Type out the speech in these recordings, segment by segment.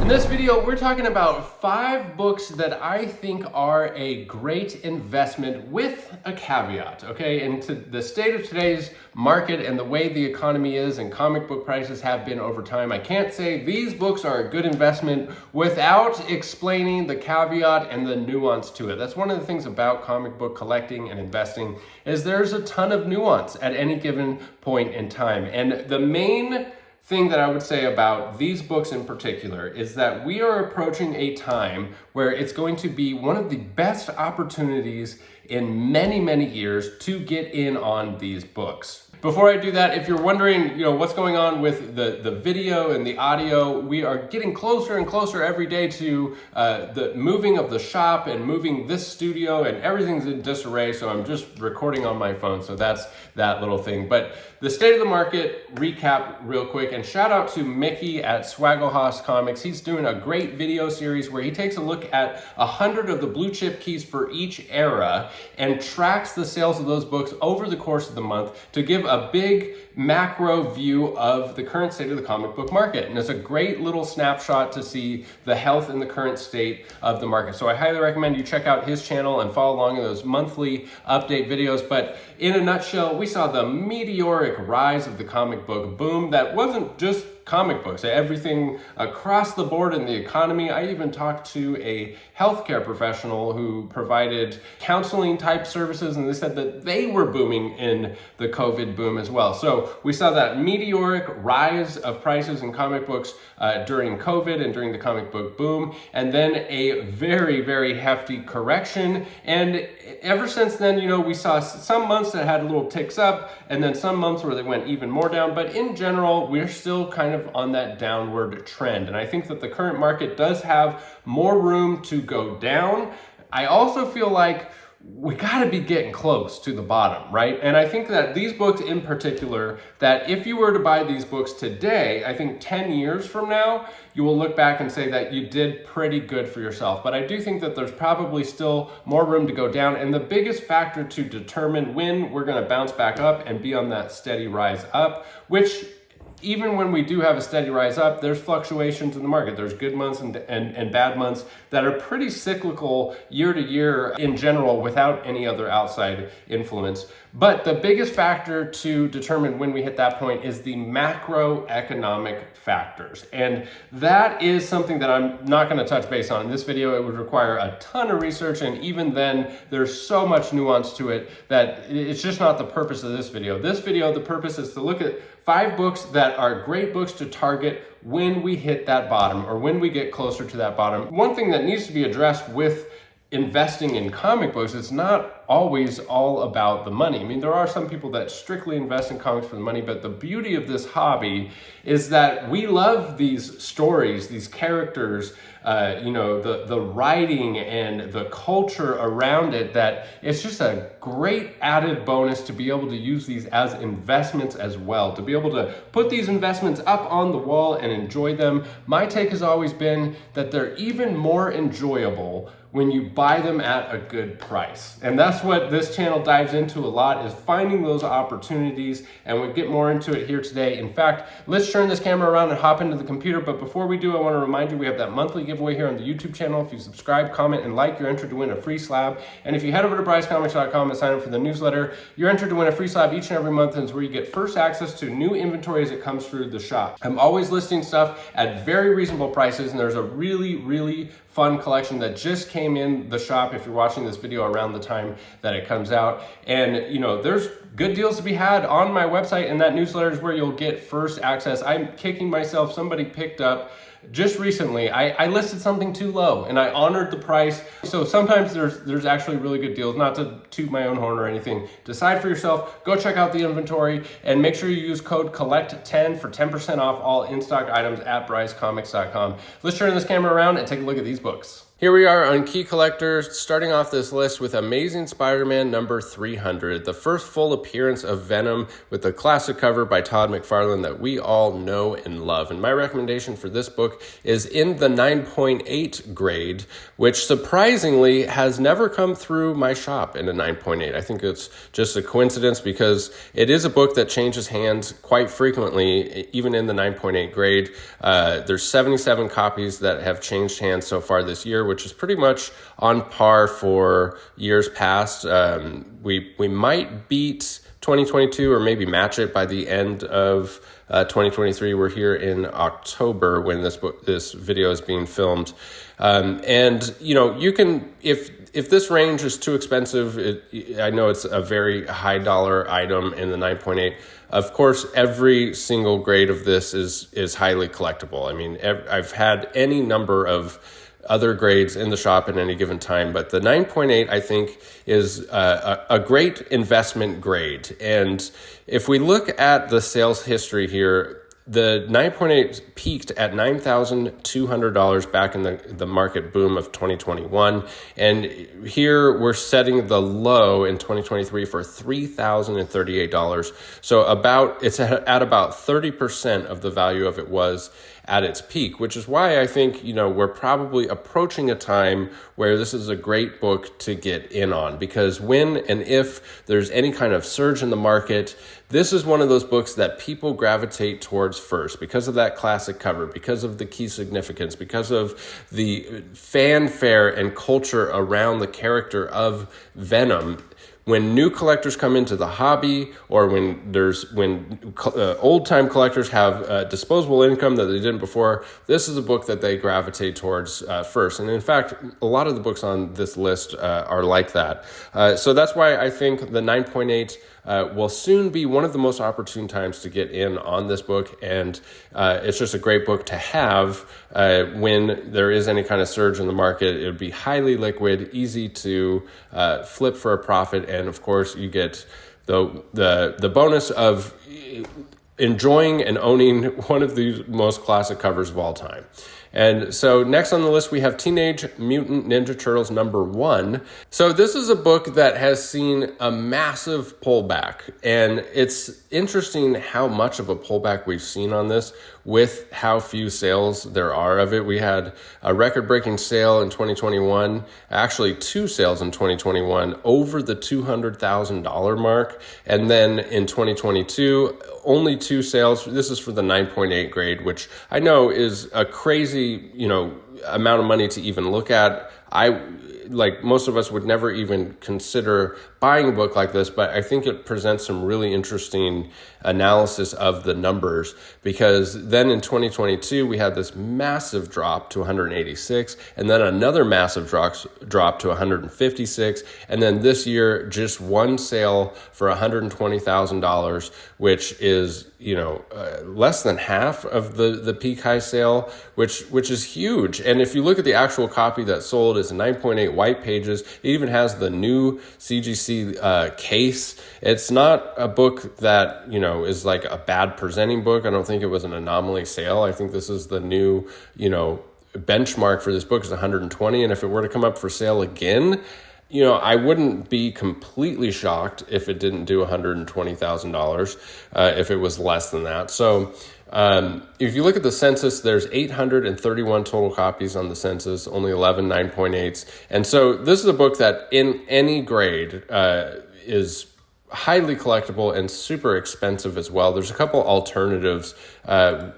this video, we're talking about 5 books that I think are a great investment with a caveat, okay? And to the state of today's market and the way the economy is and comic book prices have been over time, I can't say these books are a good investment without explaining the caveat and the nuance to it. That's one of the things about comic book collecting and investing is there's a ton of nuance at any given point in time. And the main thing that I would say about these books in particular is that we are approaching a time where it's going to be one of the best opportunities in many, many years to get in on these books. Before I do that, if you're wondering, what's going on with the video and the audio, we are getting closer and closer every day to the moving of the shop and moving this studio, and everything's in disarray, so I'm just recording on my phone, so that's that little thing. But the state of the market recap real quick, and shout out to Mickey at Swagglehouse Comics. He's doing a great video series where he takes a look at 100 of the blue chip keys for each era and tracks the sales of those books over the course of the month to give a big macro view of the current state of the comic book market. And it's a great little snapshot to see the health and the current state of the market. So I highly recommend you check out his channel and follow along in those monthly update videos. But in a nutshell, we saw the meteoric rise of the comic book boom that wasn't just comic books, everything across the board in the economy. I even talked to a healthcare professional who provided counseling type services, and they said that they were booming in the COVID boom as well. So we saw that meteoric rise of prices in comic books during COVID and during the comic book boom, and then a very, very hefty correction. And ever since then, we saw some months that had little ticks up, and then some months where they went even more down. But in general, we're still kind of on that downward trend. And I think that the current market does have more room to go down. I also feel like we got to be getting close to the bottom, right? And I think that these books in particular, that if you were to buy these books today, I think 10 years from now, you will look back and say that you did pretty good for yourself. But I do think that there's probably still more room to go down. And the biggest factor to determine when we're going to bounce back up and be on that steady rise up, which even when we do have a steady rise up, there's fluctuations in the market. There's good months and bad months that are pretty cyclical year to year in general without any other outside influence. But the biggest factor to determine when we hit that point is the macroeconomic factors. And that is something that I'm not going to touch base on in this video. It would require a ton of research, and even then, there's so much nuance to it that it's just not the purpose of this video. This video, the purpose is to look at 5 books that are great books to target when we hit that bottom or when we get closer to that bottom. One thing that needs to be addressed with investing in comic books, it's not always all about the money. I mean, there are some people that strictly invest in comics for the money, but the beauty of this hobby is that we love these stories, these characters, the writing and the culture around it, that it's just a great added bonus to be able to use these as investments as well, to be able to put these investments up on the wall and enjoy them. My take has always been that they're even more enjoyable when you buy them at a good price. And that's what this channel dives into a lot, is finding those opportunities, and we'll get more into it here today. In fact, let's turn this camera around and hop into the computer. But before we do, I want to remind you we have that monthly giveaway here on the YouTube channel. If you subscribe, comment, and like, you're entered to win a free slab. And if you head over to brycecomics.com and sign up for the newsletter, you're entered to win a free slab each and every month, and it's where you get first access to new inventory as it comes through the shop. I'm always listing stuff at very reasonable prices, and there's a really, really fun collection that just came in the shop if you're watching this video around the time that it comes out. And there's good deals to be had on my website, and that newsletter is where you'll get first access. I'm kicking myself. Somebody picked up just recently, I listed something too low and I honored the price. So sometimes there's actually really good deals, not to toot my own horn or anything. Decide for yourself, go check out the inventory, and make sure you use code COLLECT10 for 10% off all in-stock items at brycecomics.com. Let's turn this camera around and take a look at these books. Here we are on Key Collectors, starting off this list with Amazing Spider-Man number 300, the first full appearance of Venom with the classic cover by Todd McFarlane that we all know and love. And my recommendation for this book is in the 9.8 grade, which surprisingly has never come through my shop in a 9.8. I think it's just a coincidence because it is a book that changes hands quite frequently, even in the 9.8 grade. There's 77 copies that have changed hands so far this year, which is pretty much on par for years past. We might beat 2022 or maybe match it by the end of 2023. We're here in October when this video is being filmed. And you can, if this range is too expensive, I know it's a very high dollar item in the 9.8. Of course, every single grade of this is highly collectible. I mean, I've had any number of other grades in the shop at any given time, but the 9.8 I think is a great investment grade. And if we look at the sales history here, the 9.8 peaked at $9,200 back in the market boom of 2021. And here we're setting the low in 2023 for $3,038. So it's at about 30% of the value of it was at its peak, which is why I think, we're probably approaching a time where this is a great book to get in on, because when and if there's any kind of surge in the market, this is one of those books that people gravitate towards first because of that classic cover, because of the key significance, because of the fanfare and culture around the character of Venom. When new collectors come into the hobby, or when old-time collectors have disposable income that they didn't before, this is a book that they gravitate towards first. And in fact, a lot of the books on this list are like that. So that's why I think the 9.8 will soon be one of the most opportune times to get in on this book. And it's just a great book to have when there is any kind of surge in the market. It would be highly liquid, easy to flip for a profit. And of course, you get the bonus of enjoying and owning one of the most classic covers of all time. And so next on the list, we have Teenage Mutant Ninja Turtles #1. So this is a book that has seen a massive pullback, and it's interesting how much of a pullback we've seen on this with how few sales there are of it. We had a record-breaking sale in 2021, actually 2 sales in 2021 over the $200,000 mark, and then in 2022, only 2 sales. This is for the 9.8 grade, which I know is a crazy, amount of money to even look at. Like most of us would never even consider buying a book like this, but I think it presents some really interesting analysis of the numbers, because then in 2022, we had this massive drop to 186, and then another massive drop to 156. And then this year, just one sale for $120,000, which is, less than half of the peak high sale, which is huge. And if you look at the actual copy that sold, it's a 9.8 white pages. It even has the new CGC case. It's not a book that, is like a bad presenting book. I don't think it was an anomaly sale. I think this is the new, benchmark for this book is 120. And if it were to come up for sale again, I wouldn't be completely shocked if it didn't do $120,000, if it was less than that. So if you look at the census, there's 831 total copies on the census, only 11 9.8s. And so this is a book that in any grade is highly collectible and super expensive as well. There's a couple alternatives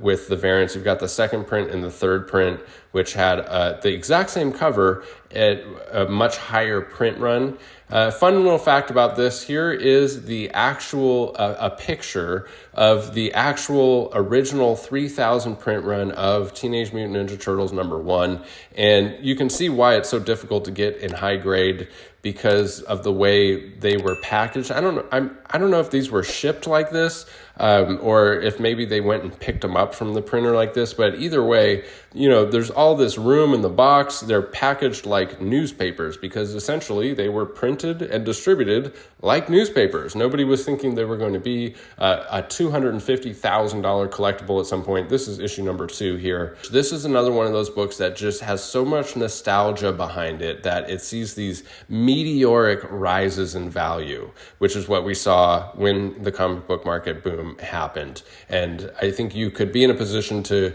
with the variants. You've got the second print and the third print, which had the exact same cover at a much higher print run. Fun little fact about this, here is the actual, a picture of the actual original 3,000 print run of Teenage Mutant Ninja Turtles #1. And you can see why it's so difficult to get in high grade because of the way they were packaged. I don't know if these were shipped like this, or if maybe they went and picked them up from the printer like this, but either way, there's all this room in the box. They're packaged like like newspapers, because essentially they were printed and distributed like newspapers. Nobody was thinking they were going to be a $250,000 collectible at some point. This is issue number 2 here. This is another one of those books that just has so much nostalgia behind it that it sees these meteoric rises in value, which is what we saw when the comic book market boom happened. And I think you could be in a position to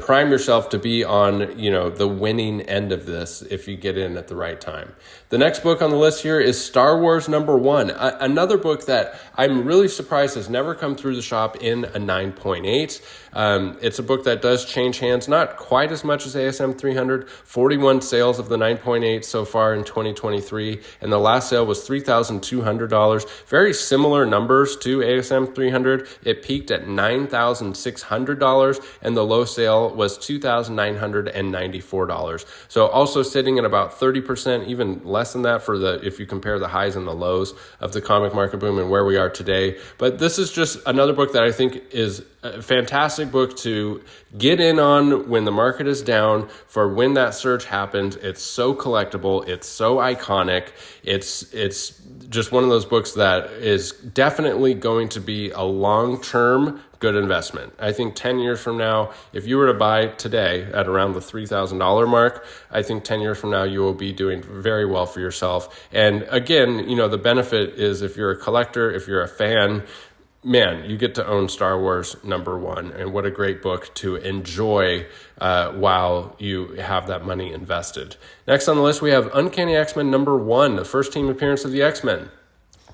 prime yourself to be on, you know, the winning end of this if you get in at the right time. The next book on the list here is Star Wars #1, another book that I'm really surprised has never come through the shop in a 9.8. It's a book that does change hands, not quite as much as ASM 300, 41 sales of the 9.8 so far in 2023, and the last sale was $3,200. Very similar numbers to ASM 300. It peaked at $9,600, and the low sale was $2,994. So also sitting at about 30%, even less than that if you compare the highs and the lows of the comic market boom and where we are today. But this is just another book that I think is a fantastic book to get in on when the market is down, for when that surge happens. It's so collectible. It's so iconic. It's just one of those books that is definitely going to be a long-term good investment. I think 10 years from now, if you were to buy today at around the $3,000 mark, I think 10 years from now, you will be doing very well for yourself. And again, you know, the benefit is if you're a collector, if you're a fan, man, you get to own Star Wars #1, and what a great book to enjoy while you have that money invested. Next on the list, we have Uncanny X-Men #1, the first team appearance of the X-Men.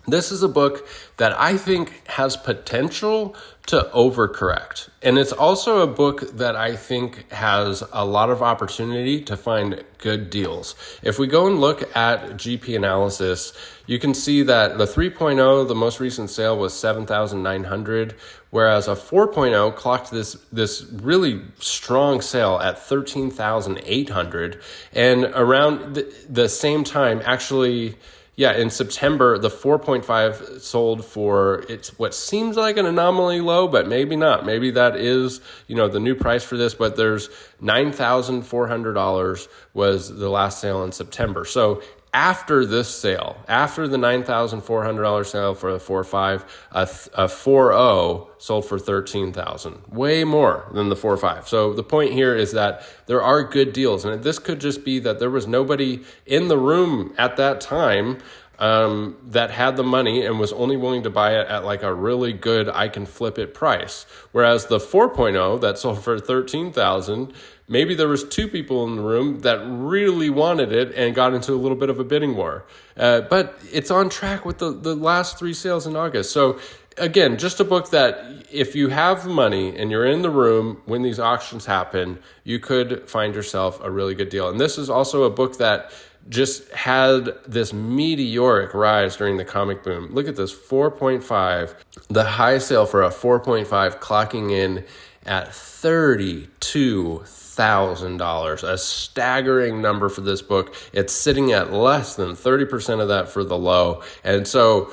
This is a book that I think has potential to overcorrect. And it's also a book that I think has a lot of opportunity to find good deals. If we go and look at GP analysis, you can see that the 3.0, the most recent sale was $7,900, whereas a 4.0 clocked this really strong sale at $13,800. And around the same time, actually, in September, the 4.5 sold for, it's what seems like an anomaly low, but maybe not. Maybe that is, you know, the new price for this, but there's $9,400 was the last sale in September. So after this sale, after the $9,400 sale for the 4.5, a 4.0 sold for $13,000, way more than the 4.5. So the point here is that there are good deals, and this could just be that there was nobody in the room at that time that had the money and was only willing to buy it at like a really good I can flip it price. Whereas the 4.0 that sold for $13,000, maybe there was 2 people in the room that really wanted it and got into a little bit of a bidding war. But it's on track with the last 3 sales in August. So again, just a book that if you have the money and you're in the room when these auctions happen, you could find yourself a really good deal. And this is also a book that just had this meteoric rise during the comic boom. Look at this, 4.5. The high sale for a 4.5 clocking in at $32,000, a staggering number for this book. It's sitting at less than 30% of that for the low. And so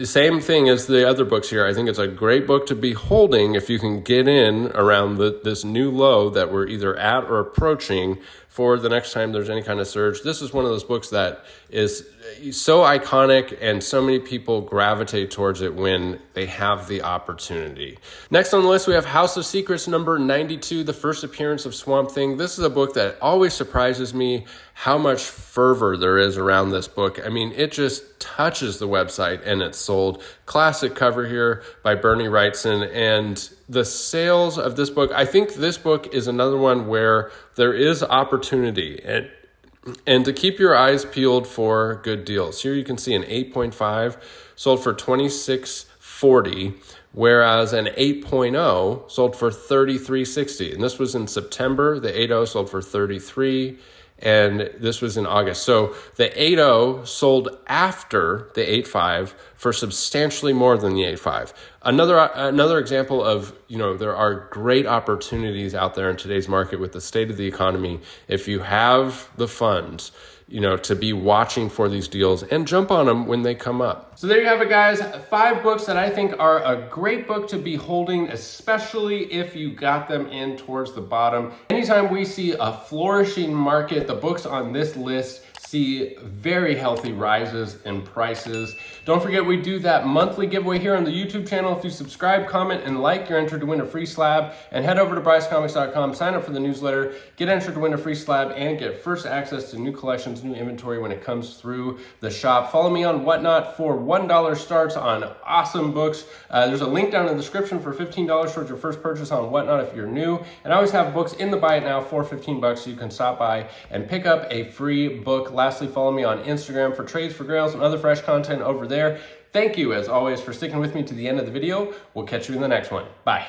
same thing as the other books here. I think it's a great book to be holding if you can get in around this new low that we're either at or approaching for the next time there's any kind of surge. This is one of those books that is so iconic and so many people gravitate towards it when they have the opportunity. Next on the list, we have House of Secrets #92, the first appearance of Swamp Thing. This is a book that always surprises me how much fervor there is around this book. I mean, it just touches the website and it's sold. Classic cover here by Bernie Wrightson, and the sales of this book, I think this book is another one where there is opportunity and to keep your eyes peeled for good deals. Here you can see an 8.5 sold for $26.40, whereas an 8.0 sold for $33.60. And this was in September. The 8.0 sold for $33, and this was in August. So the 8.0 sold after the 8.5 for substantially more than the 8.5. Another example of, you know, there are great opportunities out there in today's market with the state of the economy. If you have the funds, to be watching for these deals and jump on them when they come up. So there you have it, guys. 5 books that I think are a great book to be holding, especially if you got them in towards the bottom. Anytime we see a flourishing market, the books on this list see very healthy rises in prices. Don't forget, we do that monthly giveaway here on the YouTube channel. If you subscribe, comment, and like, you're entered to win a free slab. And head over to BryceComics.com, sign up for the newsletter, get entered to win a free slab, and get first access to new collections, new inventory when it comes through the shop. Follow me on Whatnot for $1 starts on awesome books. There's a link down in the description for $15 towards your first purchase on Whatnot if you're new. And I always have books in the Buy It Now for $15, so you can stop by and pick up a free book. Lastly, follow me on Instagram for trades, for grails, and other fresh content over there. Thank you, as always, for sticking with me to the end of the video. We'll catch you in the next one. Bye.